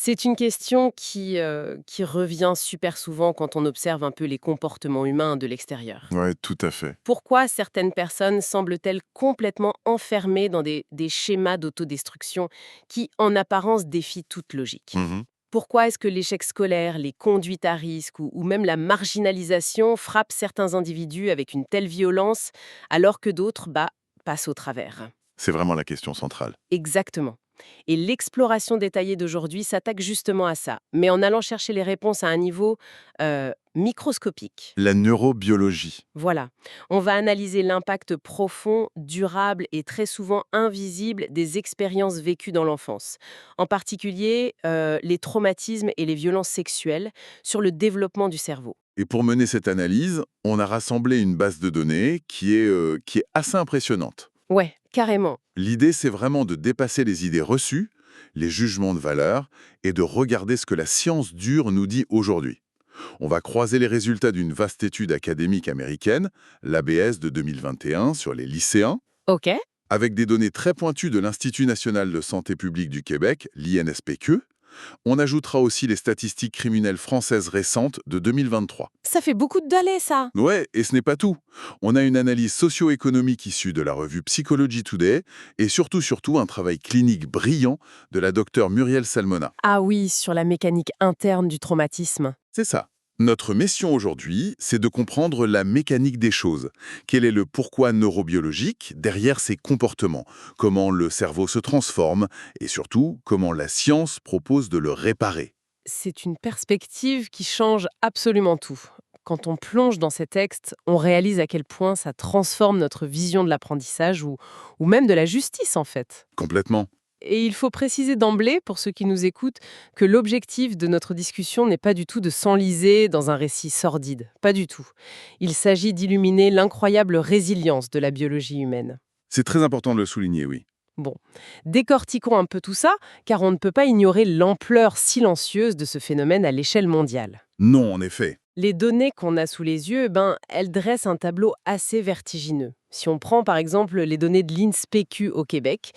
C'est une question qui revient super souvent quand on observe un peu les comportements humains de l'extérieur. Ouais, tout à fait. Pourquoi certaines personnes semblent-elles complètement enfermées dans des schémas d'autodestruction qui, en apparence, défient toute logique? Mmh. Pourquoi est-ce que l'échec scolaire, les conduites à risque ou même la marginalisation frappent certains individus avec une telle violence alors que d'autres, passent au travers? C'est vraiment la question centrale. Exactement. Et l'exploration détaillée d'aujourd'hui s'attaque justement à ça, mais en allant chercher les réponses à un niveau microscopique. La neurobiologie. Voilà. On va analyser l'impact profond, durable et très souvent invisible des expériences vécues dans l'enfance. En particulier, les traumatismes et les violences sexuelles sur le développement du cerveau. Et pour mener cette analyse, on a rassemblé une base de données qui est assez impressionnante. Ouais, carrément. L'idée, c'est vraiment de dépasser les idées reçues, les jugements de valeur, et de regarder ce que la science dure nous dit aujourd'hui. On va croiser les résultats d'une vaste étude académique américaine, l'ABS de 2021, sur les lycéens, Ok. avec des données très pointues de l'Institut national de santé publique du Québec, l'INSPQ. On ajoutera aussi les statistiques criminelles françaises récentes de 2023. Ça fait beaucoup de données, ça. Ouais, et ce n'est pas tout. On a une analyse socio-économique issue de la revue Psychology Today et surtout un travail clinique brillant de la docteure Muriel Salmona. Ah oui, sur la mécanique interne du traumatisme. C'est ça. Notre mission aujourd'hui, c'est de comprendre la mécanique des choses. Quel est le pourquoi neurobiologique derrière ces comportements? Comment le cerveau se transforme? Et surtout, comment la science propose de le réparer? C'est une perspective qui change absolument tout. Quand on plonge dans ces textes, on réalise à quel point ça transforme notre vision de l'apprentissage ou même de la justice en fait. Complètement. Et il faut préciser d'emblée, pour ceux qui nous écoutent, que l'objectif de notre discussion n'est pas du tout de s'enliser dans un récit sordide. Pas du tout. Il s'agit d'illuminer l'incroyable résilience de la biologie humaine. C'est très important de le souligner, oui. Bon, décortiquons un peu tout ça, car on ne peut pas ignorer l'ampleur silencieuse de ce phénomène à l'échelle mondiale. Non, en effet. Les données qu'on a sous les yeux, elles dressent un tableau assez vertigineux. Si on prend par exemple les données de l'INSPQ au Québec,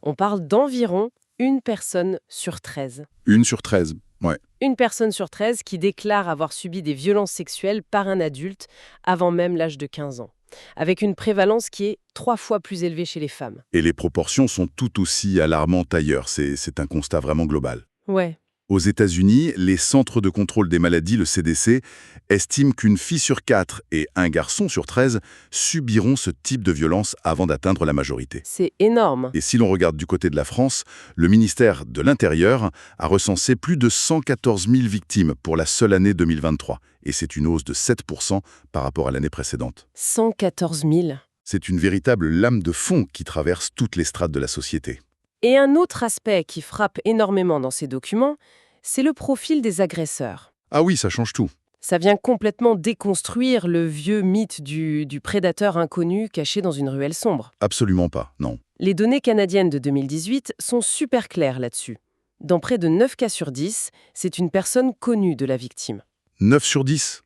on parle d'environ une personne sur 13. 1 sur 13. Ouais. Une personne sur 13 qui déclare avoir subi des violences sexuelles par un adulte avant même l'âge de 15 ans, avec une prévalence qui est 3 fois plus élevée chez les femmes. Et les proportions sont tout aussi alarmantes ailleurs. C'est un constat vraiment global. Ouais. Aux États-Unis, les Centres de contrôle des maladies, le CDC, estiment qu'une fille sur 4 et un garçon sur 13 subiront ce type de violence avant d'atteindre la majorité. C'est énorme. Et si l'on regarde du côté de la France, le ministère de l'Intérieur a recensé plus de 114 000 victimes pour la seule année 2023. Et c'est une hausse de 7% par rapport à l'année précédente. 114 000. C'est une véritable lame de fond qui traverse toutes les strates de la société. Et un autre aspect qui frappe énormément dans ces documents, c'est le profil des agresseurs. Ah oui, ça change tout. Ça vient complètement déconstruire le vieux mythe du prédateur inconnu caché dans une ruelle sombre. Absolument pas, non. Les données canadiennes de 2018 sont super claires là-dessus. Dans près de 9 cas sur 10, c'est une personne connue de la victime. 9 sur 10.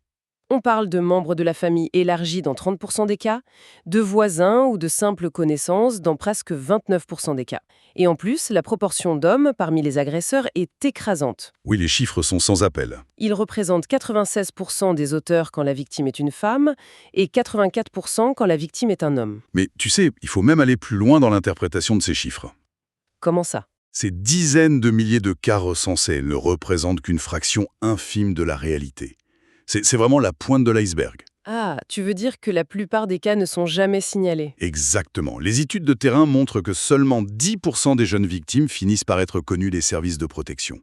On parle de membres de la famille élargie dans 30% des cas, de voisins ou de simples connaissances dans presque 29% des cas. Et en plus, la proportion d'hommes parmi les agresseurs est écrasante. Oui, les chiffres sont sans appel. Ils représentent 96% des auteurs quand la victime est une femme et 84% quand la victime est un homme. Mais tu sais, il faut même aller plus loin dans l'interprétation de ces chiffres. Comment ça? Ces dizaines de milliers de cas recensés ne représentent qu'une fraction infime de la réalité. C'est vraiment la pointe de l'iceberg. Ah, tu veux dire que la plupart des cas ne sont jamais signalés? Exactement. Les études de terrain montrent que seulement 10% des jeunes victimes finissent par être connues des services de protection.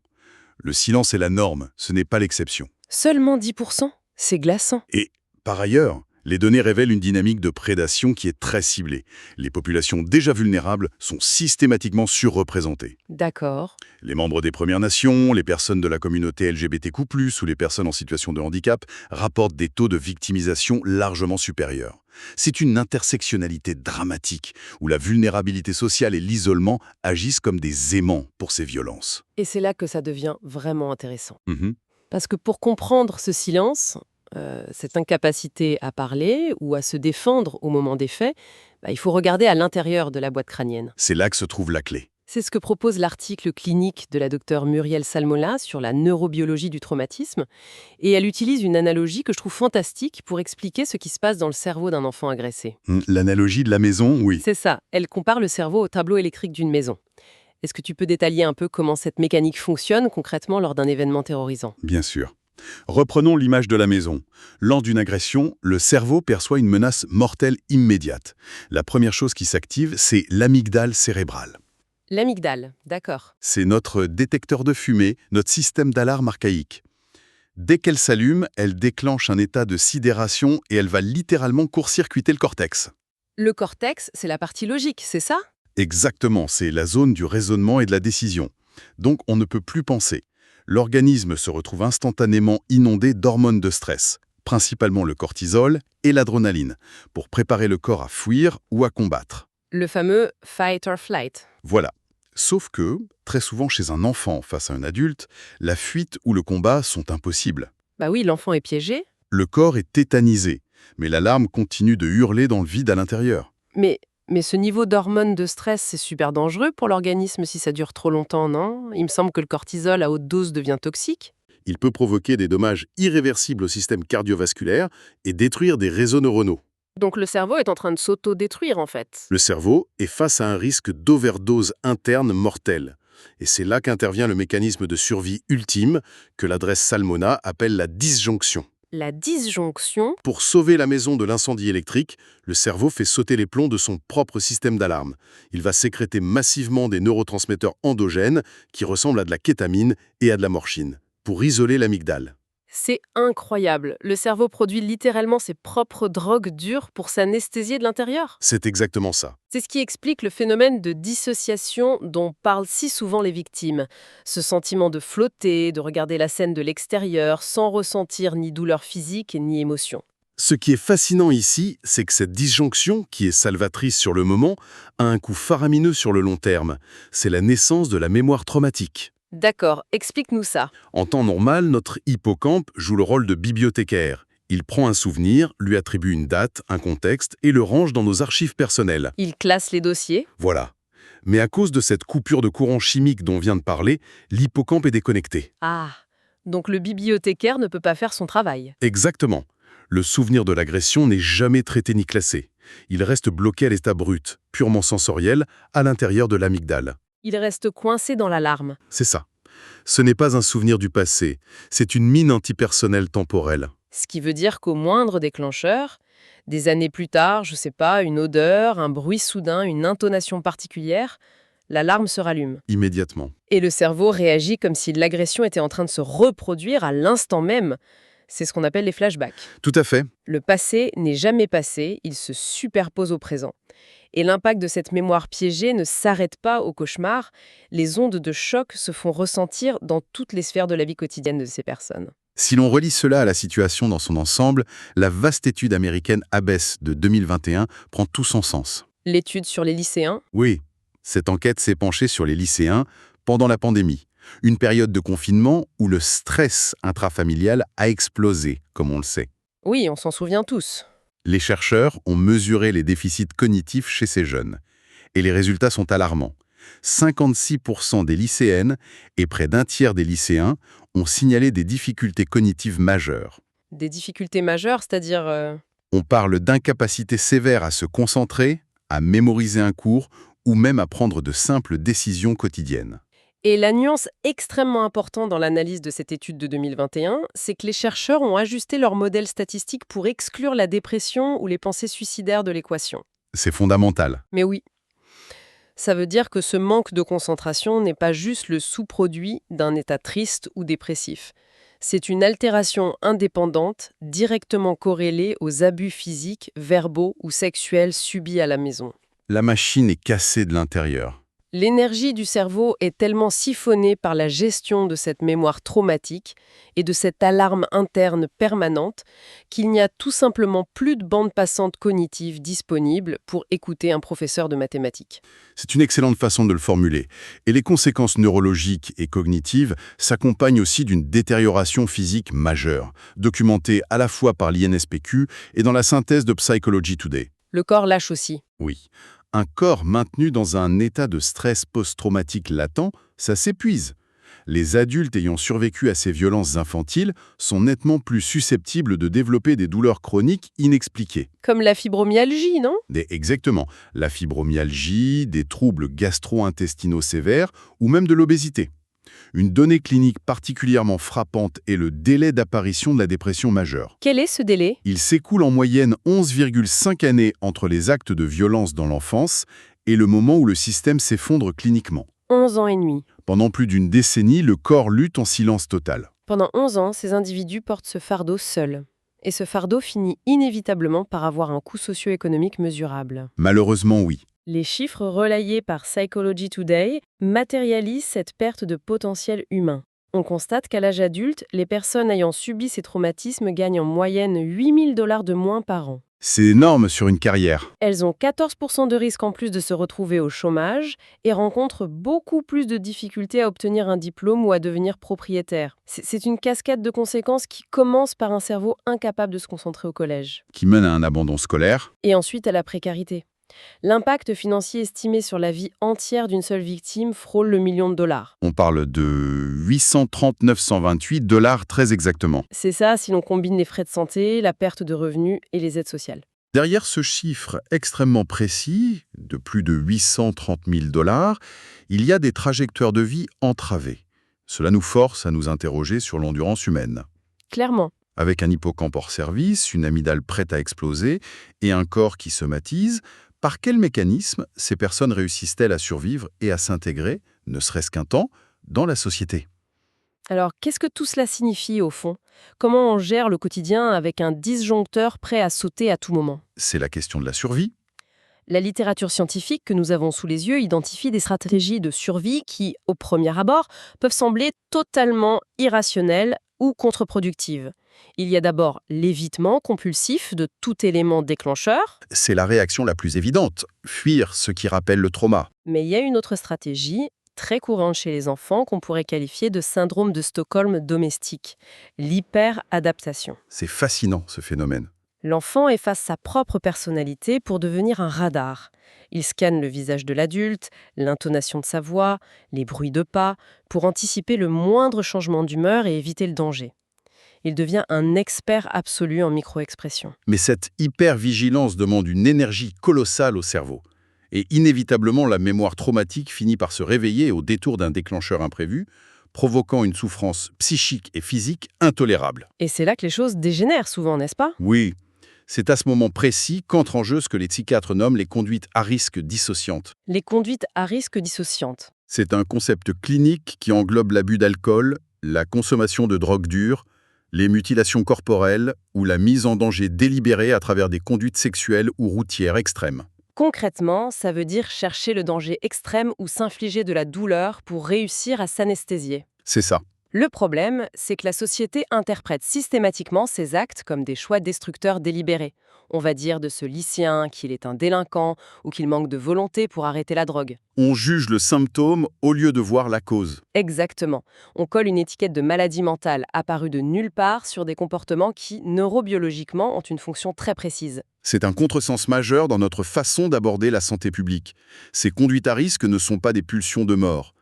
Le silence est la norme, ce n'est pas l'exception. Seulement 10%? C'est glaçant. Et, par ailleurs, les données révèlent une dynamique de prédation qui est très ciblée. Les populations déjà vulnérables sont systématiquement surreprésentées. D'accord. Les membres des Premières Nations, les personnes de la communauté LGBTQ+, ou les personnes en situation de handicap rapportent des taux de victimisation largement supérieurs. C'est une intersectionnalité dramatique, où la vulnérabilité sociale et l'isolement agissent comme des aimants pour ces violences. Et c'est là que ça devient vraiment intéressant. Mhm. Parce que pour comprendre ce silence, cette incapacité à parler ou à se défendre au moment des faits, il faut regarder à l'intérieur de la boîte crânienne. C'est là que se trouve la clé. C'est ce que propose l'article clinique de la docteure Muriel Salmola sur la neurobiologie du traumatisme, et elle utilise une analogie que je trouve fantastique pour expliquer ce qui se passe dans le cerveau d'un enfant agressé. L'analogie de la maison, oui. C'est ça, elle compare le cerveau au tableau électrique d'une maison. Est-ce que tu peux détailler un peu comment cette mécanique fonctionne concrètement lors d'un événement terrorisant? Bien sûr. Reprenons l'image de la maison. Lors d'une agression, le cerveau perçoit une menace mortelle immédiate. La première chose qui s'active, c'est l'amygdale cérébrale. L'amygdale, d'accord. C'est notre détecteur de fumée, notre système d'alarme archaïque. Dès qu'elle s'allume, elle déclenche un état de sidération et elle va littéralement court-circuiter le cortex. Le cortex, c'est la partie logique, c'est ça? Exactement, c'est la zone du raisonnement et de la décision. Donc on ne peut plus penser. L'organisme se retrouve instantanément inondé d'hormones de stress, principalement le cortisol et l'adrénaline, pour préparer le corps à fuir ou à combattre. Le fameux fight or flight. Voilà. Sauf que, très souvent chez un enfant face à un adulte, la fuite ou le combat sont impossibles. Bah oui, l'enfant est piégé. Le corps est tétanisé, mais l'alarme continue de hurler dans le vide à l'intérieur. Mais ce niveau d'hormones de stress, c'est super dangereux pour l'organisme si ça dure trop longtemps, non? Il me semble que le cortisol à haute dose devient toxique. Il peut provoquer des dommages irréversibles au système cardiovasculaire et détruire des réseaux neuronaux. Donc le cerveau est en train de s'auto-détruire en fait. Le cerveau est face à un risque d'overdose interne mortelle. Et c'est là qu'intervient le mécanisme de survie ultime que l'adresse Salmona appelle la disjonction. La disjonction, Pour sauver la maison de l'incendie électrique, le cerveau fait sauter les plombs de son propre système d'alarme. Il va sécréter massivement des neurotransmetteurs endogènes qui ressemblent à de la kétamine et à de la morphine, pour isoler l'amygdale. c'est incroyable. Le cerveau produit littéralement ses propres drogues dures pour s'anesthésier de l'intérieur. C'est exactement ça. C'est ce qui explique le phénomène de dissociation dont parlent si souvent les victimes. Ce sentiment de flotter, de regarder la scène de l'extérieur sans ressentir ni douleur physique ni émotion. Ce qui est fascinant ici, c'est que cette disjonction, qui est salvatrice sur le moment, a un coût faramineux sur le long terme. C'est la naissance de la mémoire traumatique. D'accord, explique-nous ça. En temps normal, notre hippocampe joue le rôle de bibliothécaire. Il prend un souvenir, lui attribue une date, un contexte et le range dans nos archives personnelles. Il classe les dossiers. Voilà. Mais à cause de cette coupure de courant chimique dont on vient de parler, l'hippocampe est déconnecté. Ah, donc le bibliothécaire ne peut pas faire son travail. Exactement. Le souvenir de l'agression n'est jamais traité ni classé. Il reste bloqué à l'état brut, purement sensoriel, à l'intérieur de l'amygdale. Il reste coincé dans l'alarme. C'est ça. Ce n'est pas un souvenir du passé, c'est une mine antipersonnelle temporelle. Ce qui veut dire qu'au moindre déclencheur, des années plus tard, je sais pas, une odeur, un bruit soudain, une intonation particulière, l'alarme se rallume. Immédiatement. Et le cerveau réagit comme si l'agression était en train de se reproduire à l'instant même. C'est ce qu'on appelle les flashbacks. Tout à fait. Le passé n'est jamais passé, il se superpose au présent. Et l'impact de cette mémoire piégée ne s'arrête pas au cauchemar, les ondes de choc se font ressentir dans toutes les sphères de la vie quotidienne de ces personnes. Si l'on relie cela à la situation dans son ensemble, la vaste étude américaine ABES de 2021 prend tout son sens. L'étude sur les lycéens, Oui, cette enquête s'est penchée sur les lycéens pendant la pandémie, une période de confinement où le stress intrafamilial a explosé, comme on le sait. oui, on s'en souvient tous. Les chercheurs ont mesuré les déficits cognitifs chez ces jeunes. Et les résultats sont alarmants. 56% des lycéennes et près d'un tiers des lycéens ont signalé des difficultés cognitives majeures. Des difficultés majeures, c'est-à-dire... On parle d'incapacité sévère à se concentrer, à mémoriser un cours ou même à prendre de simples décisions quotidiennes. Et la nuance extrêmement importante dans l'analyse de cette étude de 2021, c'est que les chercheurs ont ajusté leur modèle statistique pour exclure la dépression ou les pensées suicidaires de l'équation. C'est fondamental. Mais oui, ça veut dire que ce manque de concentration n'est pas juste le sous-produit d'un état triste ou dépressif. C'est une altération indépendante, directement corrélée aux abus physiques, verbaux ou sexuels subis à la maison. La machine est cassée de l'intérieur. L'énergie du cerveau est tellement siphonnée par la gestion de cette mémoire traumatique et de cette alarme interne permanente qu'il n'y a tout simplement plus de bande passante cognitive disponible pour écouter un professeur de mathématiques. C'est une excellente façon de le formuler. Et les conséquences neurologiques et cognitives s'accompagnent aussi d'une détérioration physique majeure, documentée à la fois par l'INSPQ et dans la synthèse de Psychology Today. Le corps lâche aussi. Oui. Un corps maintenu dans un état de stress post-traumatique latent, ça s'épuise. Les adultes ayant survécu à ces violences infantiles sont nettement plus susceptibles de développer des douleurs chroniques inexpliquées. Comme la fibromyalgie, non? Exactement, la fibromyalgie, des troubles gastro-intestinaux sévères ou même de l'obésité. Une donnée clinique particulièrement frappante est le délai d'apparition de la dépression majeure. Quel est ce délai? Il s'écoule en moyenne 11,5 années entre les actes de violence dans l'enfance et le moment où le système s'effondre cliniquement. 11 ans et demi. Pendant plus d'une décennie, le corps lutte en silence total. Pendant 11 ans, ces individus portent ce fardeau seuls. Et ce fardeau finit inévitablement par avoir un coût socio-économique mesurable. Malheureusement, oui. Les chiffres relayés par Psychology Today matérialisent cette perte de potentiel humain. On constate qu'à l'âge adulte, les personnes ayant subi ces traumatismes gagnent en moyenne 8 000 $ de moins par an. C'est énorme sur une carrière. Elles ont 14% de risque en plus de se retrouver au chômage et rencontrent beaucoup plus de difficultés à obtenir un diplôme ou à devenir propriétaire. C'est une cascade de conséquences qui commence par un cerveau incapable de se concentrer au collège. Qui mène à un abandon scolaire. Et ensuite à la précarité. L'impact financier estimé sur la vie entière d'une seule victime frôle le million de dollars. On parle de 830 928 $ très exactement. C'est ça si l'on combine les frais de santé, la perte de revenus et les aides sociales. Derrière ce chiffre extrêmement précis, de plus de 830 000 $, il y a des trajectoires de vie entravées. Cela nous force à nous interroger sur l'endurance humaine. Clairement. Avec un hippocampe hors service, une amygdale prête à exploser et un corps qui somatise, par quel mécanisme ces personnes réussissent-elles à survivre et à s'intégrer, ne serait-ce qu'un temps, dans la société? Alors, qu'est-ce que tout cela signifie au fond? Comment on gère le quotidien avec un disjoncteur prêt à sauter à tout moment? C'est la question de la survie. La littérature scientifique que nous avons sous les yeux identifie des stratégies de survie qui, au premier abord, peuvent sembler totalement irrationnelles ou contre-productives. Il y a d'abord l'évitement compulsif de tout élément déclencheur. C'est la réaction la plus évidente, fuir ce qui rappelle le trauma. Mais il y a une autre stratégie, très courante chez les enfants, qu'on pourrait qualifier de syndrome de Stockholm domestique, l'hyperadaptation. C'est fascinant, ce phénomène. L'enfant efface sa propre personnalité pour devenir un radar. Il scanne le visage de l'adulte, l'intonation de sa voix, les bruits de pas, pour anticiper le moindre changement d'humeur et éviter le danger. Il devient un expert absolu en micro-expression. Mais cette hypervigilance demande une énergie colossale au cerveau. Et inévitablement, la mémoire traumatique finit par se réveiller au détour d'un déclencheur imprévu, provoquant une souffrance psychique et physique intolérable. Et c'est là que les choses dégénèrent souvent, n'est-ce pas? Oui, c'est à ce moment précis qu'entre en jeu ce que les psychiatres nomment les conduites à risque dissociantes. Les conduites à risque dissociantes. C'est un concept clinique qui englobe l'abus d'alcool, la consommation de drogues dures, les mutilations corporelles ou la mise en danger délibérée à travers des conduites sexuelles ou routières extrêmes. Concrètement, ça veut dire chercher le danger extrême ou s'infliger de la douleur pour réussir à s'anesthésier. C'est ça. Le problème, c'est que la société interprète systématiquement ces actes comme des choix destructeurs délibérés. On va dire de ce lycéen qu'il est un délinquant ou qu'il manque de volonté pour arrêter la drogue. On juge le symptôme au lieu de voir la cause. Exactement. On colle une étiquette de maladie mentale apparue de nulle part sur des comportements qui, neurobiologiquement, ont une fonction très précise. C'est un contresens majeur dans notre façon d'aborder la santé publique. Ces conduites à risque ne sont pas des pulsions de mort.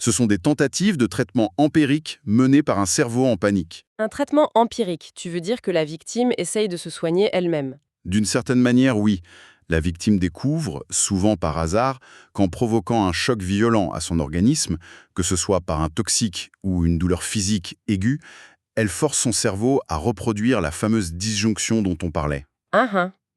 Ce sont des tentatives de traitement empirique menées par un cerveau en panique. Un traitement empirique, tu veux dire que la victime essaye de se soigner elle-même. D'une certaine manière, oui. La victime découvre, souvent par hasard, qu'en provoquant un choc violent à son organisme, que ce soit par un toxique ou une douleur physique aiguë, elle force son cerveau à reproduire la fameuse disjonction dont on parlait.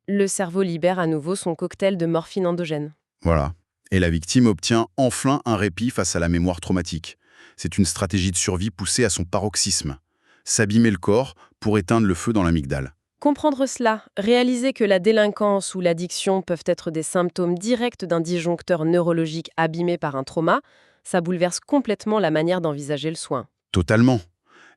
Le cerveau libère à nouveau son cocktail de morphine endogène. Voilà. Et la victime obtient enfin un répit face à la mémoire traumatique. C'est une stratégie de survie poussée à son paroxysme. S'abîmer le corps pour éteindre le feu dans l'amygdale. Comprendre cela, réaliser que la délinquance ou l'addiction peuvent être des symptômes directs d'un disjoncteur neurologique abîmé par un trauma, ça bouleverse complètement la manière d'envisager le soin. Totalement.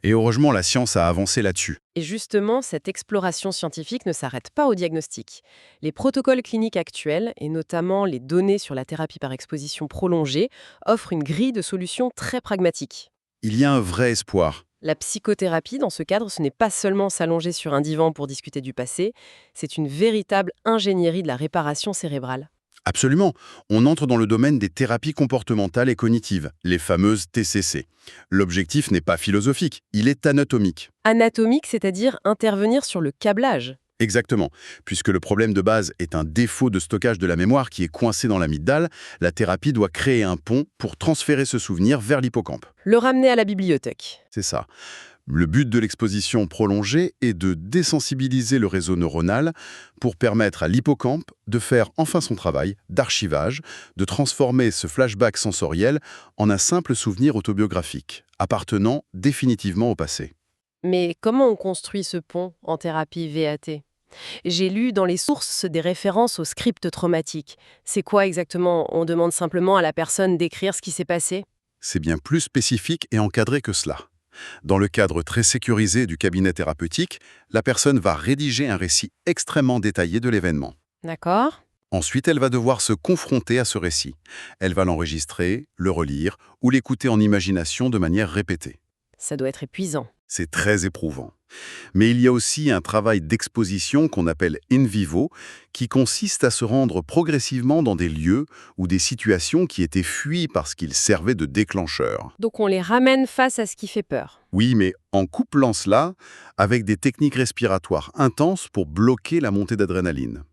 Et heureusement, la science a avancé là-dessus. Et justement, cette exploration scientifique ne s'arrête pas au diagnostic. Les protocoles cliniques actuels, et notamment les données sur la thérapie par exposition prolongée, offrent une grille de solutions très pragmatiques. Il y a un vrai espoir. La psychothérapie, dans ce cadre, ce n'est pas seulement s'allonger sur un divan pour discuter du passé, c'est une véritable ingénierie de la réparation cérébrale. Absolument. On entre dans le domaine des thérapies comportementales et cognitives, les fameuses TCC. L'objectif n'est pas philosophique, il est anatomique. Anatomique, c'est-à-dire intervenir sur le câblage. Exactement. Puisque le problème de base est un défaut de stockage de la mémoire qui est coincé dans l'amygdale, la thérapie doit créer un pont pour transférer ce souvenir vers l'hippocampe. Le ramener à la bibliothèque. C'est ça. Le but de l'exposition prolongée est de désensibiliser le réseau neuronal pour permettre à l'hippocampe de faire enfin son travail d'archivage, de transformer ce flashback sensoriel en un simple souvenir autobiographique, appartenant définitivement au passé. Mais comment on construit ce pont en thérapie VAT? J'ai lu dans les sources des références au script traumatique. C'est quoi exactement? On demande simplement à la personne d'écrire ce qui s'est passé? C'est bien plus spécifique et encadré que cela. Dans le cadre très sécurisé du cabinet thérapeutique, la personne va rédiger un récit extrêmement détaillé de l'événement. D'accord. Ensuite, elle va devoir se confronter à ce récit. Elle va l'enregistrer, le relire ou l'écouter en imagination de manière répétée. Ça doit être épuisant. C'est très éprouvant. Mais il y a aussi un travail d'exposition qu'on appelle in vivo, qui consiste à se rendre progressivement dans des lieux ou des situations qui étaient fuies parce qu'ils servaient de déclencheurs. Donc on les ramène face à ce qui fait peur. Oui, mais en couplant cela avec des techniques respiratoires intenses pour bloquer la montée d'adrénaline.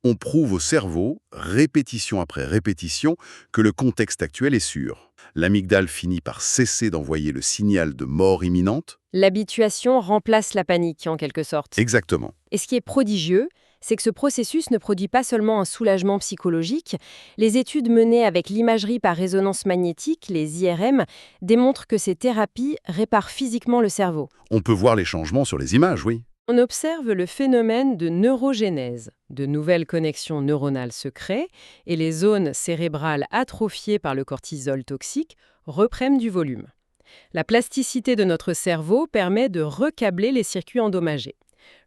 On prouve au cerveau, répétition après répétition, que le contexte actuel est sûr. L'amygdale finit par cesser d'envoyer le signal de mort imminente. L'habituation remplace la panique, en quelque sorte. Exactement. Et ce qui est prodigieux, c'est que ce processus ne produit pas seulement un soulagement psychologique. Les études menées avec l'imagerie par résonance magnétique, les IRM, démontrent que ces thérapies réparent physiquement le cerveau. On peut voir les changements sur les images, oui. On observe le phénomène de neurogénèse. De nouvelles connexions neuronales se créent et les zones cérébrales atrophiées par le cortisol toxique reprennent du volume. La plasticité de notre cerveau permet de recabler les circuits endommagés.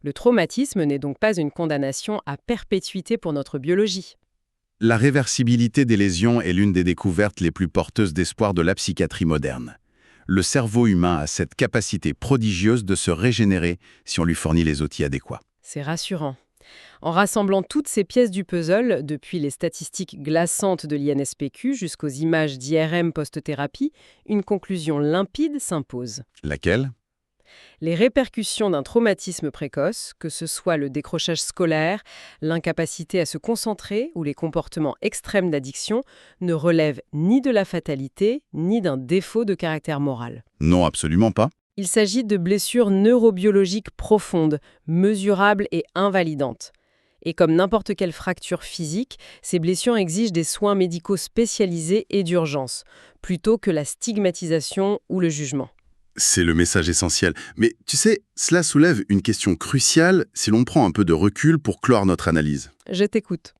Le traumatisme n'est donc pas une condamnation à perpétuité pour notre biologie. La réversibilité des lésions est l'une des découvertes les plus porteuses d'espoir de la psychiatrie moderne. Le cerveau humain a cette capacité prodigieuse de se régénérer si on lui fournit les outils adéquats. C'est rassurant. En rassemblant toutes ces pièces du puzzle, depuis les statistiques glaçantes de l'INSPQ jusqu'aux images d'IRM post-thérapie, une conclusion limpide s'impose. Laquelle? Les répercussions d'un traumatisme précoce, que ce soit le décrochage scolaire, l'incapacité à se concentrer ou les comportements extrêmes d'addiction, ne relèvent ni de la fatalité, ni d'un défaut de caractère moral. Non, absolument pas. Il s'agit de blessures neurobiologiques profondes, mesurables et invalidantes. Et comme n'importe quelle fracture physique, ces blessures exigent des soins médicaux spécialisés et d'urgence, plutôt que la stigmatisation ou le jugement. C'est le message essentiel. Mais tu sais, cela soulève une question cruciale si l'on prend un peu de recul pour clore notre analyse. Je t'écoute.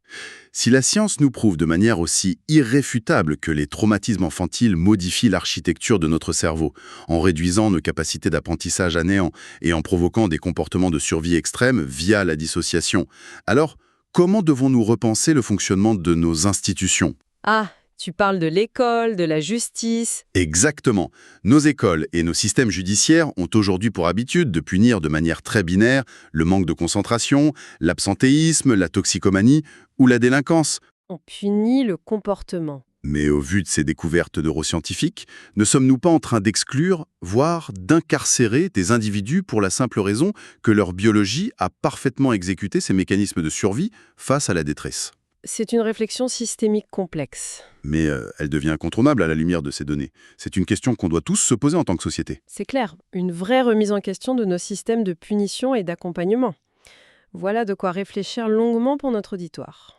Si la science nous prouve de manière aussi irréfutable que les traumatismes infantiles modifient l'architecture de notre cerveau, en réduisant nos capacités d'apprentissage à néant et en provoquant des comportements de survie extrêmes via la dissociation, alors comment devons-nous repenser le fonctionnement de nos institutions ? Ah, tu parles de l'école, de la justice. Exactement. Nos écoles et nos systèmes judiciaires ont aujourd'hui pour habitude de punir de manière très binaire le manque de concentration, l'absentéisme, la toxicomanie ou la délinquance. On punit le comportement. Mais au vu de ces découvertes neuroscientifiques, ne sommes-nous pas en train d'exclure, voire d'incarcérer des individus pour la simple raison que leur biologie a parfaitement exécuté ces mécanismes de survie face à la détresse ? C'est une réflexion systémique complexe. Mais elle devient incontournable à la lumière de ces données. C'est une question qu'on doit tous se poser en tant que société. C'est clair, une vraie remise en question de nos systèmes de punition et d'accompagnement. Voilà de quoi réfléchir longuement pour notre auditoire.